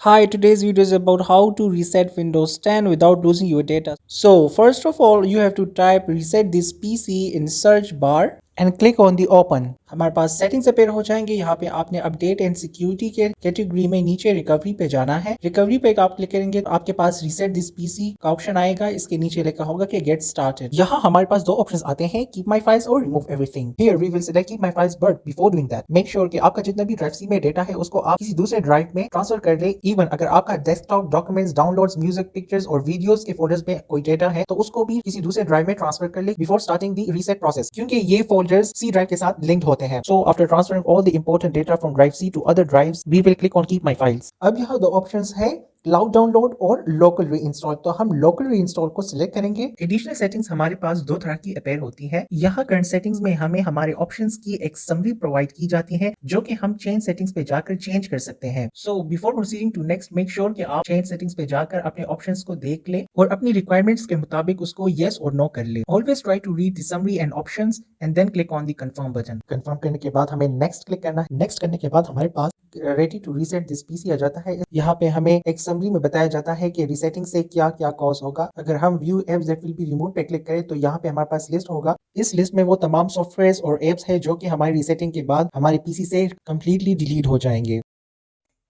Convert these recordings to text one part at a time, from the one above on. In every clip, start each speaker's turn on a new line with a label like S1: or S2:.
S1: Hi, today's video is about how to reset Windows 10 without losing your data. So first of all, you have to type reset this PC in search bar and click on the open. हमारे पास settings appear हो जाएंगे। यहाँ पे आपने update and security के category में नीचे recovery पे जाना है। रिकवरी पे आप क्लिक करेंगे तो आपके पास रीसेट दिस पीसी का ऑप्शन आएगा। इसके नीचे लिखा होगा कि गेट स्टार्टेड। यहाँ हमारे पास दो ऑप्शंस आते हैं, कीप माय फाइल्स और remove everything. Here we will select keep my files, but before doing that make sure कि आपका जितना भी ड्राइव सी में डेटा है उसको आप किसी दूसरे ड्राइव में ट्रांसफर कर ले। इवन अगर आपका desktop documents downloads music pictures और वीडियोस के फोल्डर्स में कोई डेटा है तो उसको भी किसी दूसरे ड्राइव में ट्रांसफर कर ले before starting the reset process, क्योंकि ये फोल्डर्स सी ड्राइव के साथ लिंक्ड होते हैं। So after transferring all the important data from drive C to other drives we will click on keep my files. अब यहाँ दो ऑप्शंस है, क्लाउड डाउनलोड और लोकल रीइंस्टॉल। तो हम लोकल रीइंस्टॉल को सिलेक्ट करेंगे। एडिशनल सेटिंग्स हमारे पास दो तरह की अपेयर होती है। यहाँ करंट सेटिंग्स में हमें हमारे ऑप्शंस की एक समरी प्रोवाइड की जाती है जो कि हम चेंज सेटिंग्स पे जाकर चेंज कर सकते हैं। So before proceeding to next make sure कि आप चेंज सेटिंग्स पे जाकर अपने ऑप्शंस को देख ले और अपनी रिक्वायरमेंट्स के मुताबिक उसको येस और नो कर ले। Always try to read the summary and options and then click on the confirm button. Confirm करने के बाद हमें नेक्स्ट क्लिक करना है। नेक्स्ट करने के बाद हमारे पास ready to reset this PC आ जाता है। यहाँ पे हमें एक समरी में बताया जाता है कि रीसेटिंग से क्या क्या कॉज होगा। अगर हम view apps that will be removed पे क्लिक करें तो यहाँ पे हमारे पास लिस्ट होगा। इस लिस्ट में वो तमाम सॉफ्टवेयर और एप्स है जो कि हमारी रीसेटिंग के बाद हमारे पीसी से कंप्लीटली डिलीट हो जाएंगे।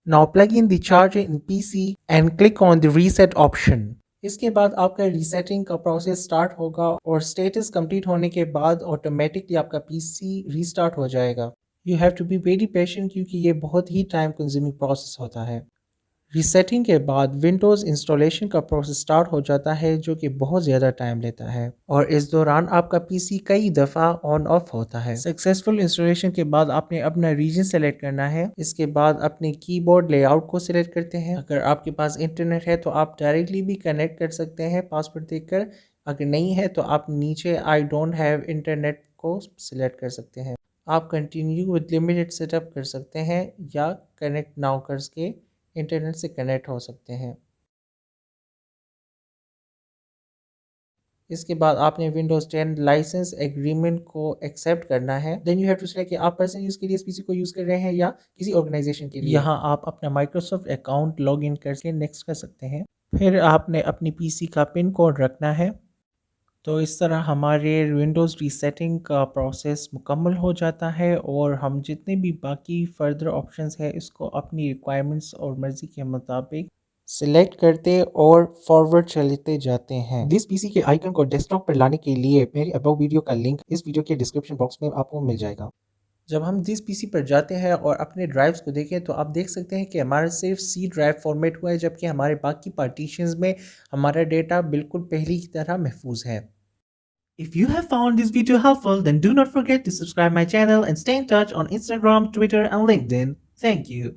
S1: Now plug in the charger in PC and click on the reset option. इसके बाद आपका रीसेटिंग का प्रोसेस स्टार्ट होगा और स्टेटस कंप्लीट होने के बाद ऑटोमेटिकली आपका पीसी रीस्टार्ट हो जाएगा। You have to be very patient क्योंकि ये बहुत ही टाइम कंज्यूमिंग प्रोसेस होता है। रीसेटिंग के बाद विंडोज़ इंस्टॉलेशन का प्रोसेस स्टार्ट हो जाता है जो कि बहुत ज़्यादा टाइम लेता है और इस दौरान आपका पीसी कई दफ़ा ऑन ऑफ होता है। सक्सेसफुल इंस्टॉलेशन के बाद आपने अपना रीजन सेलेक्ट करना है। इसके बाद अपने कीबोर्ड लेआउट को सिलेक्ट करते हैं। अगर आपके पास इंटरनेट है तो आप डायरेक्टली भी कनेक्ट कर सकते हैं पासवर्ड देकर। अगर नहीं है तो आप नीचे आई डोंट हैव इंटरनेट को सिलेक्ट कर सकते हैं। आप कंटिन्यू विद लिमिटेड सेटअप कर सकते हैं या कनेक्ट नाउ करके इंटरनेट से कनेक्ट हो सकते हैं। इसके बाद आपने विंडोज 10 लाइसेंस एग्रीमेंट को एक्सेप्ट करना है। Then you have to select कि आप पर्सनल यूज़ के लिए इस पीसी को यूज़ कर रहे हैं या किसी ऑर्गेनाइजेशन के लिए। यहाँ आप अपना माइक्रोसॉफ्ट अकाउंट लॉग इन करके नेक्स्ट कर सकते हैं। फिर आपने अपनी पीसी का पिन कोड रखना है। तो इस तरह हमारे विंडोज़ रीसेटिंग का प्रोसेस मुकम्मल हो जाता है और हम जितने भी बाकी फर्दर ऑप्शंस है इसको अपनी रिक्वायरमेंट्स और मर्ज़ी के मुताबिक सिलेक्ट करते और फॉरवर्ड चलते जाते हैं। दिस पीसी के आइकन को डेस्कटॉप पर लाने के लिए मेरी अबव वीडियो का लिंक इस वीडियो के डिस्क्रिप्शन बॉक्स में आपको मिल जाएगा। जब हम दिस पीसी पर जाते हैं और अपने ड्राइव्स को देखें तो आप देख सकते हैं कि हमारा सिर्फ सी ड्राइव फॉर्मेट हुआ है जबकि हमारे बाकी पार्टीशंस में हमारा डेटा बिल्कुल पहले की तरह महफूज है। If you have found this video helpful, then do not forget to subscribe my channel and stay in touch on Instagram, Twitter and LinkedIn. Thank you.